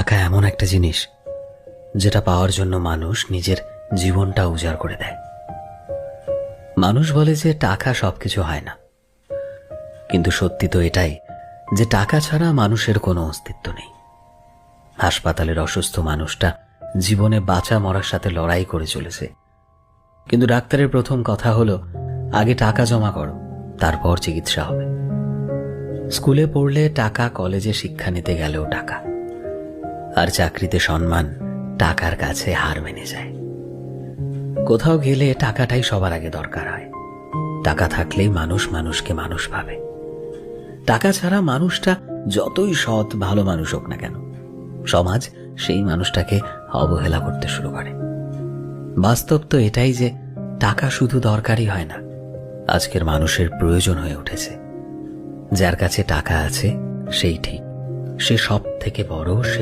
টাকা এমন একটা জিনিস যেটা পাওয়ার জন্য মানুষ নিজের জীবনটা উজাড় করে দেয়। মানুষ বলে যে টাকা সবকিছু হয় না, কিন্তু সত্যি তো এটাই যে টাকা ছাড়া মানুষের কোনো অস্তিত্ব নেই। হাসপাতালের অসুস্থ মানুষটা জীবনে বাঁচা মরার সাথে লড়াই করে চলেছে, কিন্তু ডাক্তারের প্রথম কথা হলো আগে টাকা জমা করো, তারপর চিকিৎসা হবে। স্কুলে পড়লে টাকা, কলেজে শিক্ষা নিতে গেলেও টাকা, আর চাকরিতে সম্মান টাকার কাছে হার মেনে যায়। কোথাও গেলে টাকাটাই সবার আগে দরকার হয়। টাকা থাকলেই মানুষ মানুষকে মানুষ ভাবে। টাকা ছাড়া মানুষটা যতই সৎ ভালো মানুষ হোক না কেন, সমাজ সেই মানুষটাকে অবহেলা করতে শুরু করে। বাস্তব তো এটাই যে টাকা শুধু দরকারই হয় না, আজকের মানুষের প্রয়োজন হয়ে উঠেছে। যার কাছে টাকা আছে সেই ঠিক, সে সব থেকে বড়, সে